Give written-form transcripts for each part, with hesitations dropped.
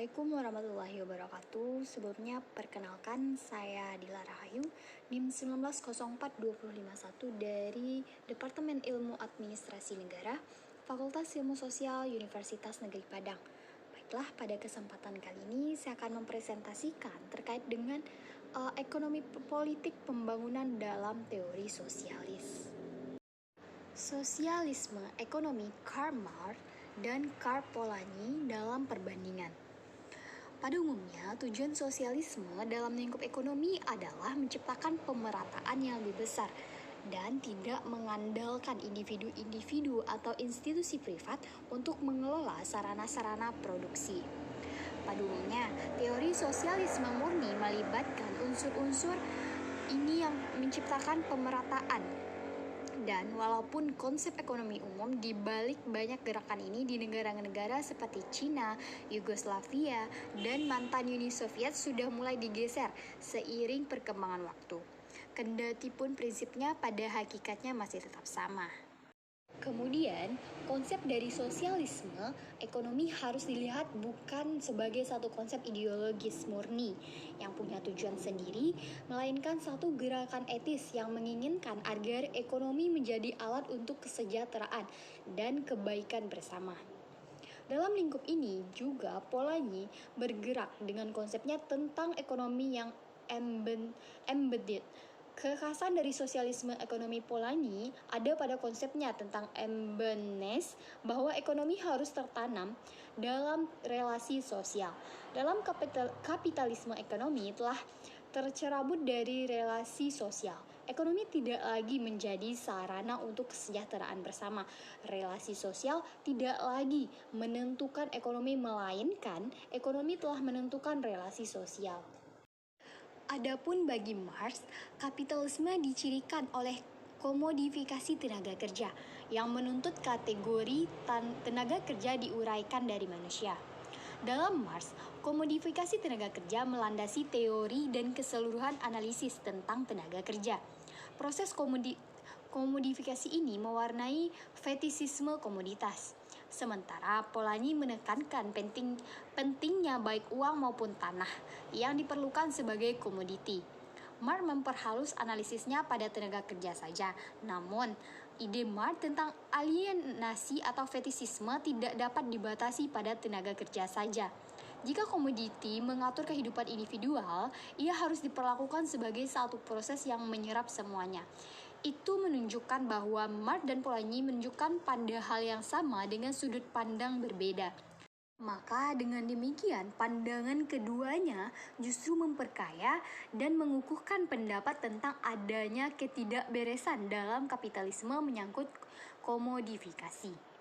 Assalamualaikum warahmatullahi wabarakatuh. Sebelumnya perkenalkan saya Dila Rahayu, NIM 1904251 dari Departemen Ilmu Administrasi Negara, Fakultas Ilmu Sosial Universitas Negeri Padang. Baiklah, pada kesempatan kali ini saya akan mempresentasikan terkait dengan ekonomi politik pembangunan dalam teori sosialis. Sosialisme ekonomi Karl Marx dan Karl Polanyi dalam perbandingan. Pada umumnya, tujuan sosialisme dalam lingkup ekonomi adalah menciptakan pemerataan yang lebih besar dan tidak mengandalkan individu-individu atau institusi privat untuk mengelola sarana-sarana produksi. Pada umumnya, teori sosialisme murni melibatkan unsur-unsur ini yang menciptakan pemerataan. Dan walaupun konsep ekonomi umum di balik banyak gerakan ini di negara-negara seperti Cina, Yugoslavia, dan mantan Uni Soviet sudah mulai digeser seiring perkembangan waktu. Kendati pun prinsipnya pada hakikatnya masih tetap sama. Kemudian, konsep dari sosialisme ekonomi harus dilihat bukan sebagai satu konsep ideologis murni yang punya tujuan sendiri, melainkan satu gerakan etis yang menginginkan agar ekonomi menjadi alat untuk kesejahteraan dan kebaikan bersama. Dalam lingkup ini juga Polanyi bergerak dengan konsepnya tentang ekonomi yang embedded. Kekhasan dari sosialisme ekonomi Polanyi ada pada konsepnya tentang embeddedness, bahwa ekonomi harus tertanam dalam relasi sosial. Dalam kapitalisme ekonomi telah tercerabut dari relasi sosial. Ekonomi tidak lagi menjadi sarana untuk kesejahteraan bersama. Relasi sosial tidak lagi menentukan ekonomi, melainkan ekonomi telah menentukan relasi sosial. Adapun bagi Marx, kapitalisme dicirikan oleh komodifikasi tenaga kerja yang menuntut kategori tenaga kerja diuraikan dari manusia. Dalam Marx, komodifikasi tenaga kerja melandasi teori dan keseluruhan analisis tentang tenaga kerja. Proses komodifikasi ini mewarnai fetisisme komoditas. Sementara Polanyi menekankan pentingnya baik uang maupun tanah yang diperlukan sebagai komoditi. Marx memperhalus analisisnya pada tenaga kerja saja, namun ide Marx tentang alienasi atau fetisisme tidak dapat dibatasi pada tenaga kerja saja. Jika komoditi mengatur kehidupan individual, ia harus diperlakukan sebagai satu proses yang menyerap semuanya. Itu menunjukkan bahwa Marx dan Polanyi menunjukkan pada hal yang sama dengan sudut pandang berbeda. Maka dengan demikian pandangan keduanya justru memperkaya dan mengukuhkan pendapat tentang adanya ketidakberesan dalam kapitalisme menyangkut komodifikasi.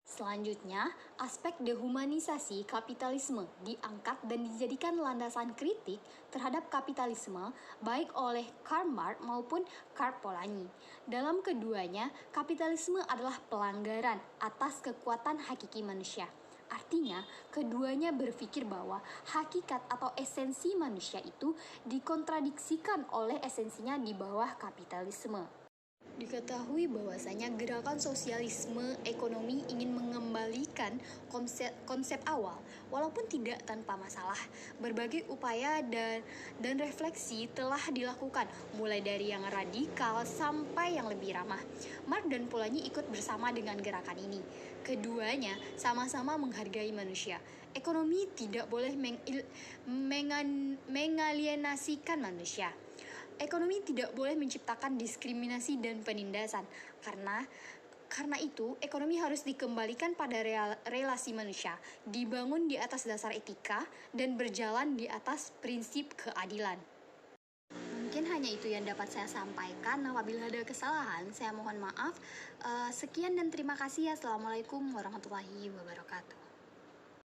Selanjutnya, aspek dehumanisasi kapitalisme diangkat dan dijadikan landasan kritik terhadap kapitalisme baik oleh Karl Marx maupun Karl Polanyi. Dalam keduanya, kapitalisme adalah pelanggaran atas kekuatan hakiki manusia. Artinya, keduanya berpikir bahwa hakikat atau esensi manusia itu dikontradiksikan oleh esensinya di bawah kapitalisme. Diketahui bahwasanya gerakan sosialisme ekonomi ingin mengembalikan konsep awal, walaupun tidak tanpa masalah. Berbagai upaya dan refleksi telah dilakukan, mulai dari yang radikal sampai yang lebih ramah. Marx dan Polanyi ikut bersama dengan gerakan ini. Keduanya sama-sama menghargai manusia. Ekonomi tidak boleh mengalienasikan manusia. Ekonomi tidak boleh menciptakan diskriminasi dan penindasan. Karena itu, ekonomi harus dikembalikan pada relasi manusia, dibangun di atas dasar etika, dan berjalan di atas prinsip keadilan. Mungkin hanya itu yang dapat saya sampaikan. Apabila ada kesalahan, saya mohon maaf. Sekian dan terima kasih. Assalamualaikum warahmatullahi wabarakatuh.